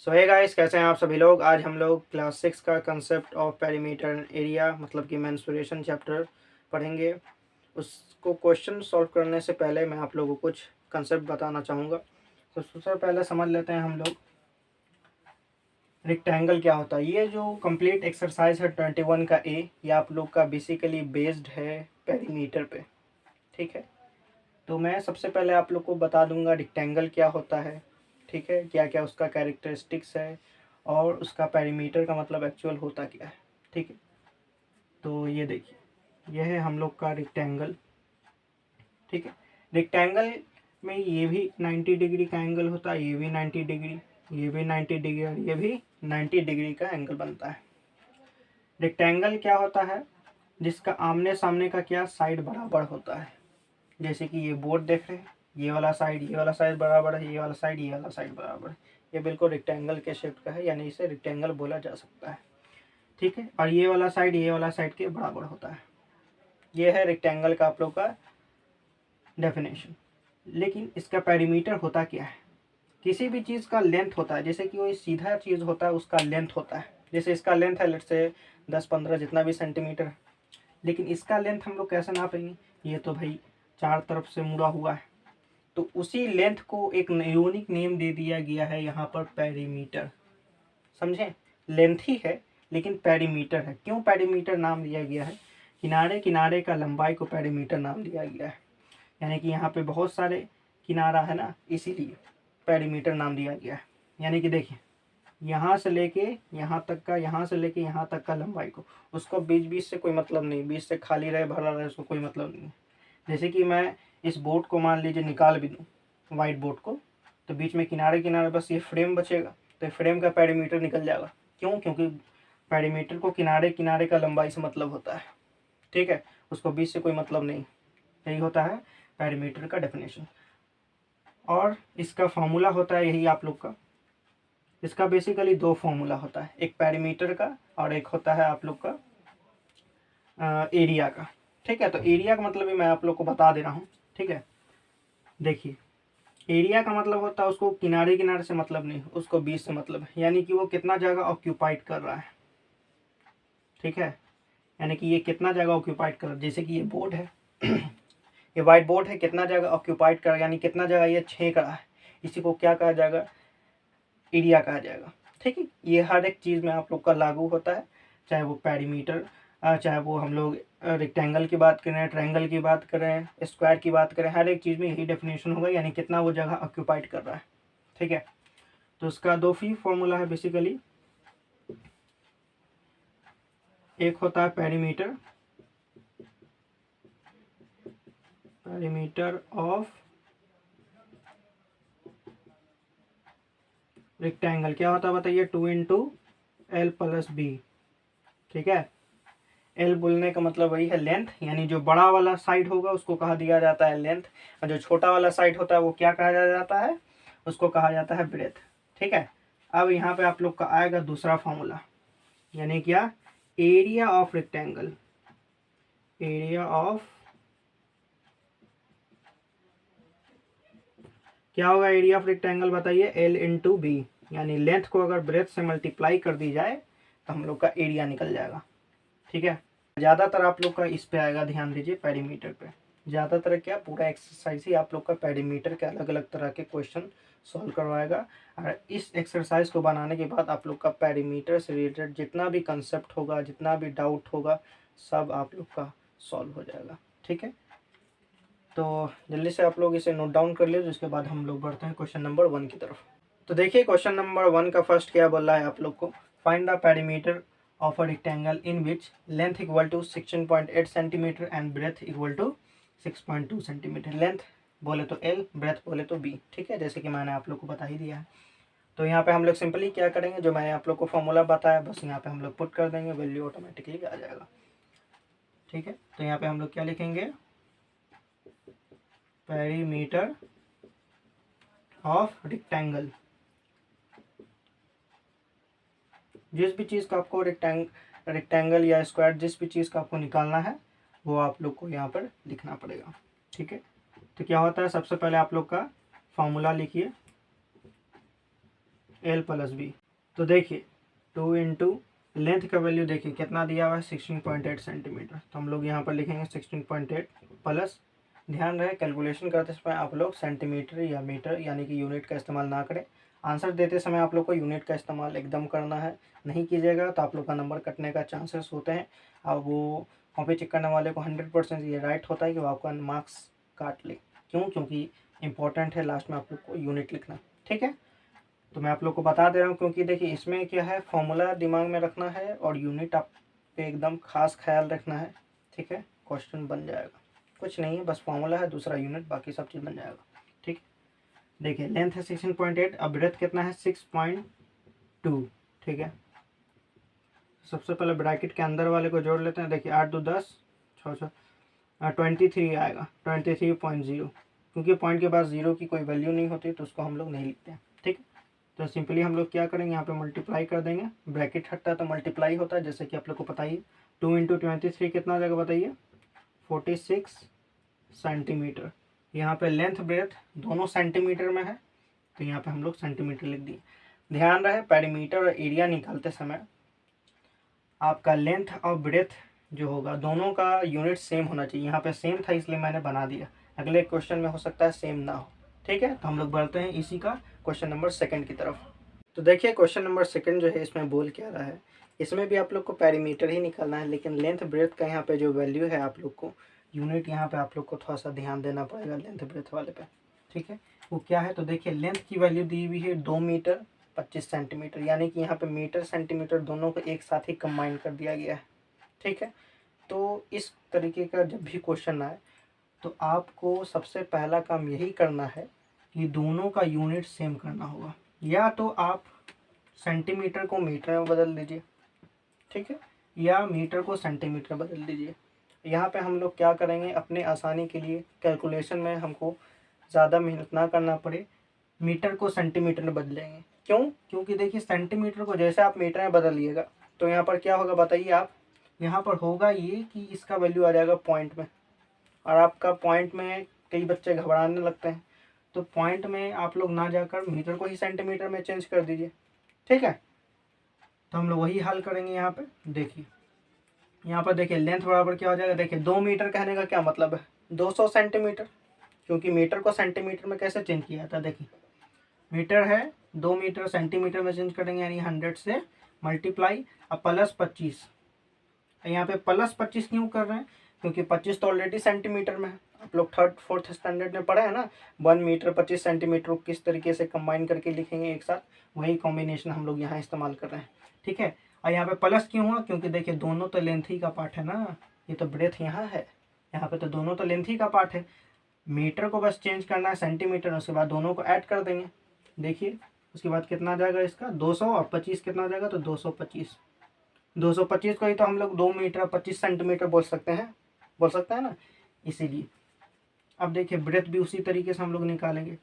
सो hey guys, कैसे हैं आप सभी लोग। आज हम लोग क्लास 6 का concept of perimeter and area मतलब कि मेंसुरेशन चैप्टर पढ़ेंगे। उसको क्वेश्चन सॉल्व करने से पहले मैं आप लोगों को कुछ कंसेप्ट बताना चाहूँगा। तो सबसे पहले समझ लेते हैं हम लोग रेक्टेंगल क्या होता है। ये जो कंप्लीट एक्सरसाइज है 21 का ए, ये आप लोग का बेसिकली बेस्ड है पेरीमीटर पे। ठीक है, तो मैं सबसे पहले आप लोग को बता दूंगा रेक्टेंगल क्या होता है। ठीक है, क्या क्या उसका कैरेक्टरिस्टिक्स है और उसका पेरीमीटर का मतलब एक्चुअल होता क्या है। ठीक है, तो ये देखिए, यह है हम लोग का रेक्टेंगल। ठीक है, रेक्टेंगल में ये भी 90 डिग्री का एंगल होता है, ये भी 90 डिग्री, ये भी 90 डिग्री और ये भी 90 डिग्री का एंगल बनता है। रेक्टेंगल क्या होता है, जिसका आमने सामने का क्या साइड बराबर होता है। जैसे कि ये बोर्ड देख रहे हैं, ये वाला साइड बराबर है, ये वाला साइड, ये वाला साइड बराबर है। ये बिल्कुल रेक्टेंगल के शेप का है, यानी इसे रेक्टेंगल बोला जा सकता है। ठीक है, और ये वाला साइड के बराबर होता है। ये है रेक्टेंगल का आप लोग का डेफिनेशन। लेकिन इसका पेरीमीटर होता क्या है। किसी भी चीज़ का लेंथ होता है, जैसे कि कोई सीधा चीज़ होता है उसका लेंथ होता है। जैसे इसका लेंथ है लेट से 10-15 जितना भी सेंटीमीटर, लेकिन इसका लेंथ हम लोग कैसे नापेंगे। ये तो भाई चार तरफ से मुड़ा हुआ है, तो उसी लेंथ को एक यूनिक नेम दे दिया गया है यहाँ पर, पेरीमीटर। समझे, लेंथ ही है लेकिन पेरीमीटर है। क्यों पेरीमीटर नाम दिया गया है, किनारे किनारे का लंबाई को पेरीमीटर नाम दिया गया है। यानी कि यहाँ पे बहुत सारे किनारा है ना, इसीलिए पेरीमीटर नाम दिया गया है। यानी कि देखिए, यहाँ से लेके यहाँ तक का, यहाँ से लेके यहाँ तक का लंबाई को, उसको बीच बीच से कोई मतलब नहीं, बीच से खाली रहे भरा रहे उसको कोई मतलब नहीं। जैसे कि मैं इस बोर्ड को मान लीजिए निकाल भी दूँ, वाइट बोर्ड को, तो बीच में किनारे किनारे बस ये फ्रेम बचेगा, तो फ्रेम का पेरीमीटर निकल जाएगा। क्यों, क्योंकि पेरीमीटर को किनारे किनारे का लंबाई से मतलब होता है। ठीक है, उसको बीच से कोई मतलब नहीं। यही होता है पेरीमीटर का डेफिनेशन। और इसका फॉर्मूला होता है यही आप लोग का। इसका बेसिकली दो फॉर्मूला होता है, एक पेरीमीटर का और एक होता है आप लोग का एरिया का। ठीक है, तो एरिया का मतलब भी मैं आप लोग को बता दे रहा हूँ। ठीक है, देखिए, एरिया का मतलब होता है उसको किनारे किनारे से मतलब नहीं, उसको बीच से मतलब है, यानी कि वो कितना जगह ऑक्यूपाइड कर रहा है। ठीक है, यानी कि ये कितना जगह ऑक्यूपाइड कर रहा है। जैसे कि ये बोर्ड है ये वाइट बोर्ड है, कितना जगह ऑक्यूपाइड कर रहा है, यानी कितना जगह ये छेक रहा है, इसी को क्या कहा जाएगा, एरिया कहा जाएगा। ठीक है, ये हर एक चीज़ में आप लोग का लागू होता है, चाहे वो पेरीमीटर, चाहे वो हम लोग रेक्टेंगल की बात करें, ट्रायंगल की बात करें, स्क्वायर की बात करें, हर एक चीज़ में यही डेफिनेशन होगा, यानी कितना वो जगह ऑक्यूपाइड कर रहा है। ठीक है, तो इसका दो ही फॉर्मूला है बेसिकली। एक होता है पेरीमीटर, पेरीमीटर ऑफ रेक्टेंगल क्या होता है बताइए, 2 × L + B। ठीक है, एल बोलने का मतलब वही है लेंथ, यानी जो बड़ा वाला साइड होगा उसको कहा दिया जाता है लेंथ, और जो छोटा वाला साइड होता है वो क्या कहा जाता है, उसको कहा जाता है ब्रेथ। ठीक है, अब यहाँ पे आप लोग का आएगा दूसरा फॉर्मूला, यानी क्या, area of rectangle. Area of क्या होगा, एरिया ऑफ रेक्टेंगल बताइए, L × B, यानी लेंथ को अगर ब्रेथ से मल्टीप्लाई कर दी जाए तो हम लोग का एरिया निकल जाएगा। ठीक है, ज़्यादातर आप लोग का इस पे आएगा, ध्यान दीजिए पेरीमीटर पे। ज़्यादातर क्या, पूरा एक्सरसाइज ही आप लोग का पेरीमीटर के अलग अलग तरह के क्वेश्चन सॉल्व करवाएगा। और इस एक्सरसाइज को बनाने के बाद आप लोग का पेरीमीटर से रिलेटेड जितना भी कंसेप्ट होगा, जितना भी डाउट होगा, सब आप लोग का सॉल्व हो जाएगा। ठीक है, तो जल्दी से आप लोग इसे नोट डाउन कर लीजिए, उसके बाद हम लोग बढ़ते हैं क्वेश्चन नंबर 1 की तरफ। तो देखिए, क्वेश्चन नंबर 1 का फर्स्ट क्या बोल रहा है आप लोग को, find the perimeter of a rectangle in which length equal to 16.8 centimetre and breadth equal to 6.2 centimetre. Length बोले तो L, ब्रेथ बोले तो B। ठीक है, जैसे कि मैंने आप लोग को बता ही दिया है। तो यहाँ पे हम लोग सिंपली क्या करेंगे, जो मैंने आप लोग को फॉर्मूला बताया बस यहाँ पे हम लोग पुट कर देंगे, वैल्यू ऑटोमेटिकली आ जाएगा। ठीक है, तो यहाँ पे हम लोग क्या लिखेंगे, पेरीमीटर ऑफ रेक्टेंगल। जिस भी चीज़ का आपको रेक्टेंगल या स्क्वायर, जिस भी चीज़ का आपको निकालना है वो आप लोग को यहाँ पर लिखना पड़ेगा। ठीक है, तो क्या होता है, सबसे पहले आप लोग का फॉर्मूला लिखिए, एल प्लस बी। तो देखिए 2 इंटू लेंथ का वैल्यू देखिए कितना दिया हुआ है 16.8 सेंटीमीटर। तो हम लोग यहाँ पर लिखेंगे 16.8 प्लस, ध्यान रहे कैलकुलेशन करते समय आप लोग सेंटीमीटर या मीटर यानी कि यूनिट का इस्तेमाल ना करें। आंसर देते समय आप लोग को यूनिट का इस्तेमाल एकदम करना है, नहीं कीजिएगा तो आप लोग का नंबर कटने का चांसेस होते हैं। अब वो कॉपी चेक करने वाले को 100% ये राइट होता है कि वो आपका मार्क्स काट ले। क्यों? क्योंकि इंपॉर्टेंट है लास्ट में आप लोग को यूनिट लिखना, ठीक है। तो मैं आप लोग को बता दे रहा हूँ क्योंकि देखिए इसमें क्या है, फॉर्मूला दिमाग में रखना है और यूनिट आप पे एकदम खास ख्याल रखना है, ठीक है। क्वेश्चन बन जाएगा, कुछ नहीं है, बस फॉर्मूला है, दूसरा यूनिट, बाकी सब चीज़ बन जाएगा, ठीक। देखिए लेंथ है 16.8, अब ब्रेथ कितना है 6.2, ठीक है। सबसे पहले ब्रैकेट के अंदर वाले को जोड़ लेते हैं। देखिए 8 2 10 6 6 23 आएगा, 23.0, क्योंकि पॉइंट के बाद जीरो की कोई वैल्यू नहीं होती तो उसको हम लोग नहीं लिखते हैं, ठीक। तो सिंपली हम लोग क्या करेंगे, यहाँ पे मल्टीप्लाई कर देंगे, ब्रैकेट हटता है तो मल्टीप्लाई होता है, जैसे कि आप लोग को पता ही। 2 इंटू 23 कितना हो जाएगा बताइए, 46 सेंटीमीटर। यहाँ पे लेंथ ब्रेथ दोनों सेंटीमीटर में है तो यहाँ पे हम लोग सेंटीमीटर लिख दिए। ध्यान रहे पेरीमीटर और एरिया निकालते समय आपका लेंथ और ब्रेथ जो होगा दोनों का यूनिट सेम होना चाहिए। यहाँ पे सेम था इसलिए मैंने बना दिया, अगले क्वेश्चन में हो सकता है सेम ना हो, ठीक है। तो हम लोग बढ़ते हैं इसी का क्वेश्चन नंबर 2 की तरफ। तो देखिए क्वेश्चन नंबर 2 जो है इसमें बोल क्या रहा है, इसमें भी आप लोग को पेरीमीटर ही निकालना है, लेकिन लेंथ ब्रेथ का यहाँ पे जो वैल्यू है आप लोग को यूनिट यहाँ पे आप लोग को थोड़ा सा ध्यान देना पड़ेगा लेंथ ब्रेथ वाले पे, ठीक है। वो क्या है, तो देखिए लेंथ की वैल्यू दी हुई है 2 मीटर 25 सेंटीमीटर, यानी कि यहाँ पे मीटर सेंटीमीटर दोनों को एक साथ ही कंबाइन कर दिया गया है, ठीक है। तो इस तरीके का जब भी क्वेश्चन आए तो आपको सबसे पहला काम यही करना है कि दोनों का यूनिट सेम करना होगा, या तो आप सेंटीमीटर को मीटर में बदल दीजिए, ठीक है, या मीटर को सेंटीमीटर बदल दीजिए। यहाँ पे हम लोग क्या करेंगे, अपने आसानी के लिए कैलकुलेशन में हमको ज़्यादा मेहनत ना करना पड़े, मीटर को सेंटीमीटर में बदलेंगे। क्यों? क्योंकि देखिए सेंटीमीटर को जैसे आप मीटर में बदलिएगा तो यहाँ पर क्या होगा बताइए आप, यहाँ पर होगा ये कि इसका वैल्यू आ जाएगा पॉइंट में, और आपका पॉइंट में कई बच्चे घबराने लगते हैं, तो पॉइंट में आप लोग ना जाकर मीटर को ही सेंटीमीटर में चेंज कर दीजिए, ठीक है। तो हम लोग वही हल करेंगे। यहाँ पे देखिए, यहाँ पर देखिए लेंथ बराबर क्या हो जाएगा, देखिए 2 मीटर कहने का क्या मतलब है 200 सेंटीमीटर, क्योंकि मीटर को सेंटीमीटर में कैसे चेंज किया था, देखिए मीटर है 2 मीटर सेंटीमीटर में चेंज करेंगे, यानी 100 से मल्टीप्लाई, अब प्लस 25। यहाँ पे प्लस 25 क्यों कर रहे हैं, क्योंकि 25 तो ऑलरेडी सेंटीमीटर में है। आप लोग 3rd 4th स्टैंडर्ड में पढ़े हैं ना, 1 मीटर 25 सेंटीमीटर को किस तरीके से कंबाइन करके लिखेंगे एक साथ, वही कॉम्बिनेशन हम लोग यहाँ इस्तेमाल कर रहे हैं, ठीक है। और यहाँ पे प्लस क्यों हुआ, क्योंकि देखिए दोनों तो लेंथ ही का पार्ट है ना, ये तो ब्रेथ यहाँ है, यहाँ पे तो दोनों तो लेंथ ही का पार्ट है। मीटर को बस चेंज करना है सेंटीमीटर, उसके बाद दोनों को ऐड कर देंगे। देखिए उसके बाद कितना आ जाएगा इसका 200, और 25 कितना आ जाएगा, तो 225। 225 को ही तो हम लोग 2 मीटर 25 सेंटीमीटर बोल सकते हैं ना, इसीलिए। अब देखिए ब्रेथ भी उसी तरीके से हम लोग निकालेंगे,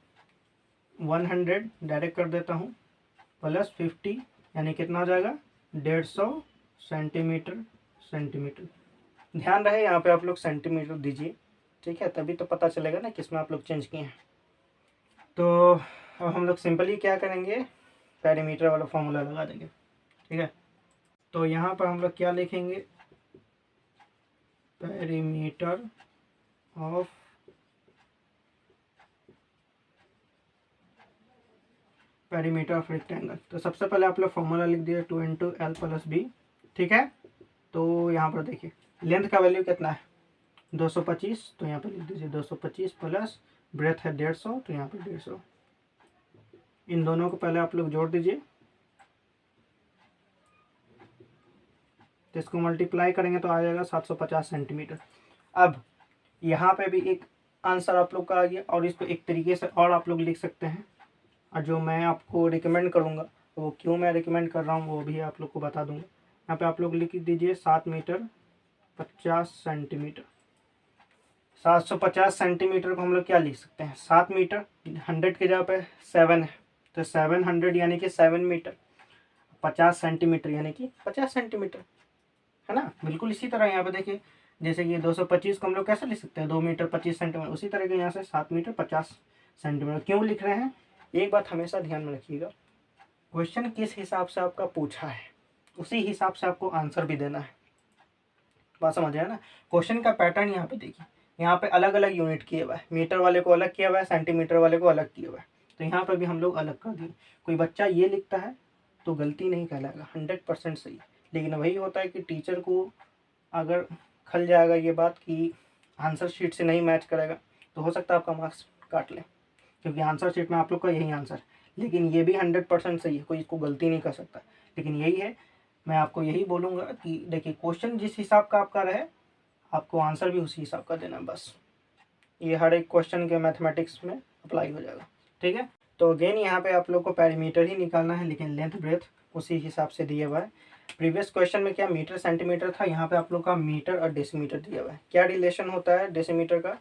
100 डायरेक्ट कर देता हूँ, प्लस 50 यानी कितना हो जाएगा 150 सेंटीमीटर। ध्यान रहे यहाँ पे आप लोग सेंटीमीटर दीजिए, ठीक है, तभी तो पता चलेगा ना किसमें आप लोग चेंज किए हैं। तो अब हम लोग सिंपली क्या करेंगे, पेरीमीटर वाला फॉर्मूला लगा देंगे, ठीक है। तो यहाँ पर हम लोग क्या लिखेंगे, पेरीमीटर ऑफ रेक्टेंगल। तो सबसे पहले आप लोग फॉर्मूला लिख दिए 2 इंटू एल प्लस बी, ठीक है। तो यहाँ पर देखिए लेंथ का वैल्यू कितना है 225, तो यहाँ पर लिख दीजिए 225 प्लस ब्रेथ है 150, तो यहाँ पर 150। इन दोनों को पहले आप लोग जोड़ दीजिए, तो इसको मल्टीप्लाई करेंगे तो आ जाएगा 750 सेंटीमीटर। अब यहाँ पे भी एक आंसर आप लोग का आ गया, और इसको एक तरीके से और आप लोग लिख सकते हैं, और जो मैं आपको रिकमेंड करूँगा वो क्यों मैं रिकमेंड कर रहा हूँ वो भी आप लोग को बता दूँगा। यहाँ पे आप लोग लिख दीजिए 7 मीटर 50 सेंटीमीटर। 750 सेंटीमीटर को हम लोग क्या लिख सकते हैं, 7 मीटर, 100 के जगह पे 7 है तो 700 यानी कि 7 मीटर, 50 सेंटीमीटर यानी कि 50 सेंटीमीटर, है ना। बिल्कुल इसी तरह यहाँ पे देखिए, जैसे कि 225 को हम लोग कैसे लिख सकते हैं 2 मीटर 25 सेंटीमीटर, उसी तरह के यहाँ से 7 मीटर 50 सेंटीमीटर क्यों लिख रहे हैं। एक बात हमेशा ध्यान में रखिएगा, क्वेश्चन किस हिसाब से आपका पूछा है उसी हिसाब से आपको आंसर भी देना है। बात समझ आया ना। क्वेश्चन का पैटर्न यहाँ पे देखिए, यहाँ पे अलग अलग यूनिट किए हुआ है, मीटर वाले को अलग किया हुआ है, सेंटीमीटर वाले को अलग किया हुआ है, तो यहाँ पे भी हम लोग अलग कर दिए। कोई बच्चा ये लिखता है तो गलती नहीं कहलाएगा, 100% सही। लेकिन वही होता है कि टीचर को अगर खल जाएगा ये बात कि आंसर शीट से नहीं मैच करेगा, तो हो सकता है आपका मार्क्स काट ले, क्योंकि आंसर शीट में आप लोग का यही आंसर। लेकिन ये भी 100% सही है, कोई इसको गलती नहीं कर सकता। लेकिन यही है, मैं आपको यही बोलूँगा कि देखिए क्वेश्चन जिस हिसाब का आपका रहे आपको आंसर भी उसी हिसाब का देना है बस। ये हर एक क्वेश्चन के मैथमेटिक्स में अप्लाई हो जाएगा, ठीक है। तो अगेन यहाँ पे आप लोग को पेरीमीटर ही निकालना है, लेकिन लेंथ ब्रेथ उसी हिसाब से दिया हुआ है। प्रीवियस क्वेश्चन में क्या मीटर सेंटीमीटर था, यहाँ पे आप लोग का मीटर और डेसीमीटर दिया हुआ है। क्या रिलेशन होता है डेसीमीटर का,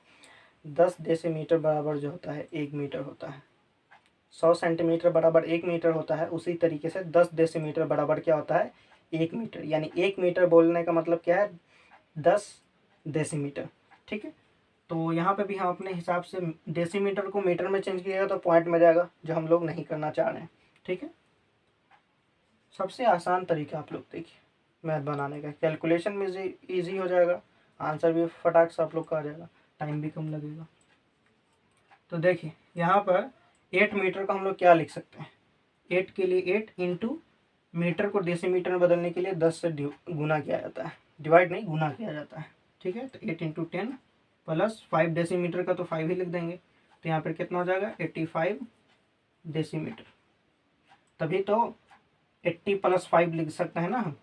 10 डेसीमीटर बराबर जो होता है 1 मीटर होता है, 100 सेंटीमीटर बराबर 1 मीटर होता है। उसी तरीके से 10 डेसीमीटर बराबर क्या होता है 1 मीटर, यानी 1 मीटर बोलने का मतलब क्या है 10 डेसीमीटर, ठीक है। तो यहाँ पे भी हम अपने हिसाब से डेसीमीटर को मीटर में चेंज किएगा तो पॉइंट में जाएगा, जो हम लोग नहीं करना चाह रहे हैं, ठीक है। सबसे आसान तरीका आप लोग देखिए मैथ बनाने का, कैलकुलेशन में ईजी हो जाएगा, आंसर भी फटाक से आप लोग का आ जाएगा, टाइम भी कम लगेगा। तो देखिए यहाँ पर 8 मीटर का हम लोग क्या लिख सकते हैं, 8 के लिए 8 इंटू मीटर को डेसीमीटर में बदलने के लिए 10 से गुना किया जाता है, डिवाइड नहीं गुना किया जाता है, ठीक है। तो 8 इंटू 10 प्लस 5 डेसीमीटर का तो 5 ही लिख देंगे, तो यहाँ पर कितना हो जाएगा 85 डेसीमीटर। तभी तो 80 प्लस 5 लिख सकते हैं ना हम।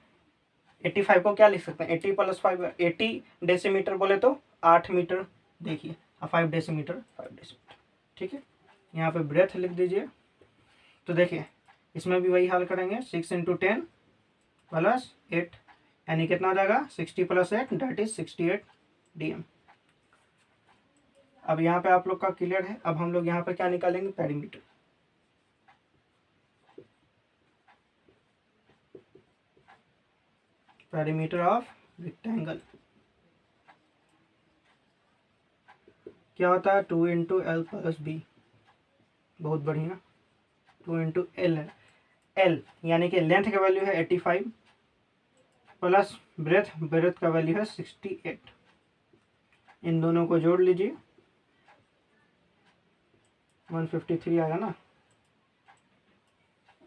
85 को क्या लिख सकते हैं 80 प्लस 5, 80 डेसीमीटर बोले तो 8 मीटर, देखिए 5 डेसीमीटर 5 डेसीमीटर, ठीक है। यहाँ पे ब्रेथ लिख दीजिए। तो देखिए इसमें भी वही हाल करेंगे, 6 इंटू 10 प्लस 8 यानी कितना हो जाएगा 60 प्लस 8 दैट इज 68 DM। अब यहाँ पे आप लोग का क्लियर है। अब हम लोग यहाँ पे क्या निकालेंगे पेरीमीटर। पेरीमीटर ऑफ रेक्टेंगल क्या होता है 2 इंटू एल प्लस बी, बहुत बढ़िया 2 इंटू एल है, एल यानी कि लेंथ का वैल्यू है 85 प्लस ब्रेथ का वैल्यू है 68। इन दोनों को जोड़ लीजिए 153 आएगा ना,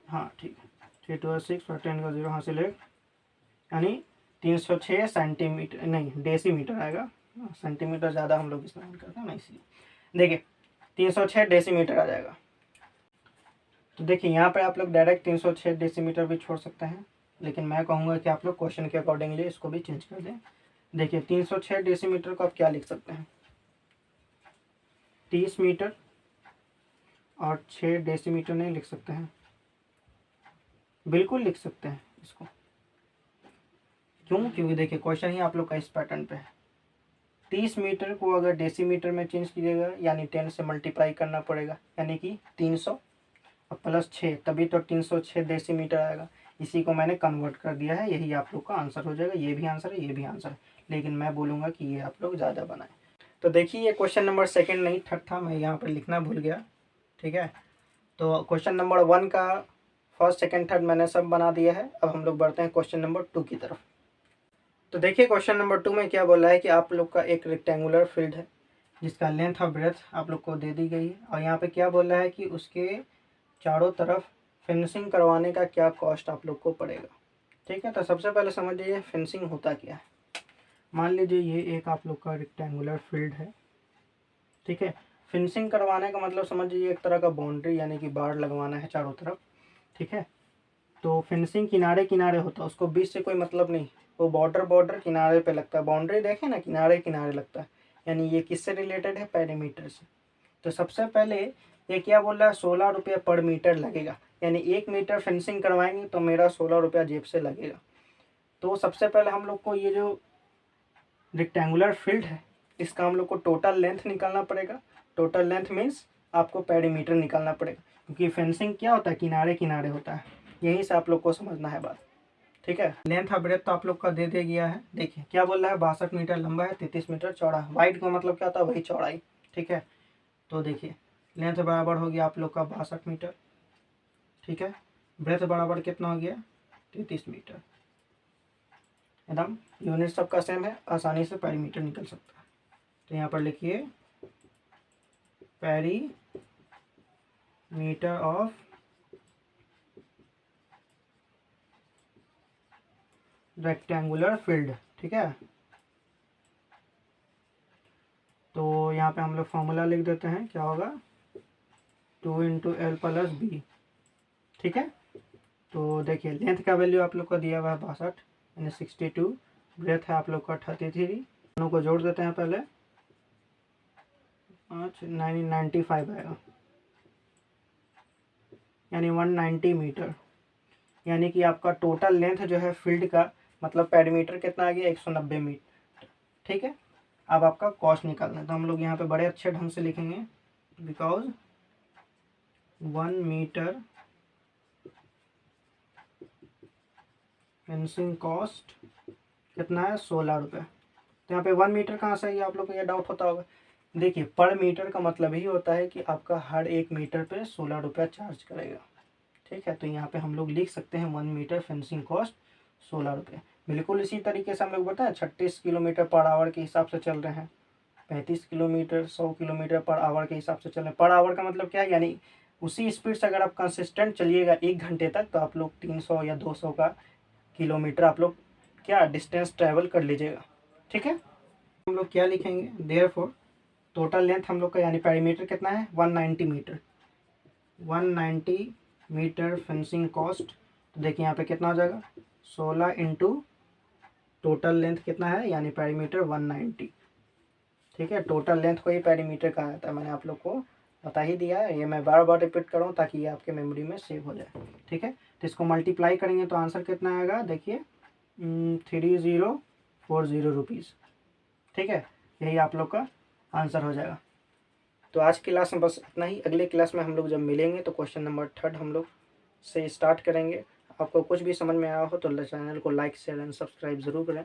हाँ ठीक है, 3 2 6 और 10 का 0 हासिल है, यानी 306 सेंटीमीटर नहीं डेसीमीटर आएगा, सेंटीमीटर ज़्यादा हम लोग इस्तेमाल करते हैं ना इसलिए। देखिए 306 डेसीमीटर आ जाएगा। तो देखिए यहाँ पे आप लोग डायरेक्ट 306 डेसीमीटर भी छोड़ सकते हैं, लेकिन मैं कहूँगा कि आप लोग क्वेश्चन के अकॉर्डिंगली इसको भी चेंज कर दें। देखिए 306 डेसीमीटर को आप क्या लिख सकते हैं 30 मीटर, और 6 डेसीमीटर नहीं लिख सकते हैं, बिल्कुल लिख सकते हैं इसको। क्यों, क्योंकि देखिए क्वेश्चन ही आप लोग का इस पैटर्न पे है। 30 मीटर को अगर डेसीमीटर में चेंज कीजिएगा यानी 10 से मल्टीप्लाई करना पड़ेगा, यानी कि 300 और प्लस 6, तभी तो 306 डेसीमीटर आएगा। इसी को मैंने कन्वर्ट कर दिया है, यही आप लोग का आंसर हो जाएगा। ये भी आंसर है, ये भी आंसर है, लेकिन मैं बोलूँगा कि ये आप लोग ज़्यादा बनाएं। तो देखिए ये क्वेश्चन नंबर 2 नहीं 3 था, मैं यहाँ पर लिखना भूल गया, ठीक है। तो क्वेश्चन नंबर 1 का 1st 2nd 3rd मैंने सब बना दिया है। अब हम लोग बढ़ते हैं क्वेश्चन नंबर 2 की तरफ। तो देखिए क्वेश्चन नंबर 2 में क्या बोला है कि आप लोग का एक रेक्टेंगुलर फील्ड है जिसका लेंथ और ब्रेथ आप लोग को दे दी गई है, और यहाँ पे क्या बोला है कि उसके चारों तरफ फिनिशिंग करवाने का क्या कॉस्ट आप लोग को पड़ेगा, ठीक है। तो सबसे पहले समझिए फिनिशिंग होता क्या है। मान लीजिए ये एक आप लोग का रेक्टेंगुलर फील्ड है, ठीक है। फिनिशिंग करवाने का मतलब समझिए एक तरह का बाउंड्री यानी कि बाड़ लगवाना है चारों तरफ, ठीक है। तो फिनिशिंग किनारे किनारे होता है, उसको बीच से कोई मतलब नहीं, वो बॉर्डर किनारे पे लगता है। बाउंड्री देखें ना किनारे किनारे लगता है, यानी ये किससे रिलेटेड है पेरीमीटर से। तो सबसे पहले ये क्या बोल रहा है 16 रुपये पर मीटर लगेगा, यानी 1 मीटर फिनिशिंग करवाएंगे तो मेरा 16 रुपया जेब से लगेगा। तो सबसे पहले हम लोग को ये जो रेक्टेंगुलर फील्ड है इसका हम लोग को टोटल लेंथ निकालना पड़ेगा। टोटल लेंथ मीन्स आपको पेरीमीटर निकालना पड़ेगा, क्योंकि फेंसिंग क्या होता है किनारे किनारे होता है, यहीं से आप लोग को समझना है बात, ठीक है। लेंथ और ब्रेथ तो आप लोग का दे गया है। देखिए क्या बोल रहा है 62 मीटर लंबा है, 33 मीटर चौड़ा है। वाइड का मतलब क्या होता है वही चौड़ाई, ठीक है। तो देखिए लेंथ बराबर हो गया आप लोग का 62 मीटर, ठीक है। ब्रेथ बराबर कितना हो गया 33 मीटर। एकदम यूनिट सबका सेम है, आसानी से पेरीमीटर निकल सकता है। तो यहाँ पर लिखिए पेरीमीटर ऑफ रेक्टेंगुलर फील्ड। ठीक है, तो यहाँ पे हम लोग फॉर्मूला लिख देते हैं, क्या होगा 2 × L + B। ठीक है, तो देखिए लेंथ का वैल्यू आप लोग को दिया हुआ है 62 यानी 62, ब्रेथ है आप लोग का 33। दोनों को जोड़ देते हैं पहले, 95 आएगा यानी 190 मीटर। यानी कि आपका टोटल लेंथ जो है फील्ड का मतलब पेरीमीटर कितना आ गया 190 मीटर। ठीक है, अब आपका कॉस्ट निकालना है, तो हम लोग यहाँ पे बड़े अच्छे ढंग से लिखेंगे बिकॉज 1 मीटर फेंसिंग कॉस्ट कितना है 16 रुपये। तो यहाँ पे 1 मीटर कहाँ से है, आप लोग को ये डाउट होता होगा। देखिए पर मीटर का मतलब ही होता है कि आपका हर 1 मीटर पे 16 रुपया चार्ज करेगा। ठीक है, तो यहाँ पे हम लोग लिख सकते हैं 1 मीटर फेंसिंग कॉस्ट 16 रुपये। बिल्कुल इसी तरीके से हम लोग बताएं 36 किलोमीटर पर आवर के हिसाब से चल रहे हैं, 35 किलोमीटर 100 किलोमीटर पर आवर के हिसाब से चल रहे हैं। पर आवर का मतलब क्या है, यानी उसी स्पीड से अगर आप कंसिस्टेंट चलिएगा 1 घंटे तक तो आप लोग 300 या 200 का किलोमीटर आप लोग क्या डिस्टेंस ट्रैवल कर लीजिएगा। ठीक है, हम लोग क्या लिखेंगे देयरफॉर टोटल लेंथ हम लोग का यानी पेरीमीटर कितना है 190 मीटर। 190 मीटर फेंसिंग कॉस्ट, तो देखिए यहाँ पे कितना हो जाएगा 16 × टोटल लेंथ कितना है यानी पेरीमीटर 190। ठीक है, टोटल लेंथ को ही पेरीमीटर कहा जाता है, मैंने आप लोग को बता ही दिया है, ये मैं बार बार रिपीट कर रहा हूँ ताकि ये आपके मेमोरी में सेव हो जाए। ठीक है, तो इसको मल्टीप्लाई करेंगे तो आंसर कितना आएगा देखिए 3040 रुपीज़। ठीक है, यही आप लोग का आंसर हो जाएगा। तो आज की क्लास में बस इतना ही, अगले क्लास में हम लोग जब मिलेंगे तो क्वेश्चन नंबर 3 हम लोग से स्टार्ट करेंगे। आपको कुछ भी समझ में आया हो तो चैनल को लाइक शेयर एंड सब्सक्राइब ज़रूर करें।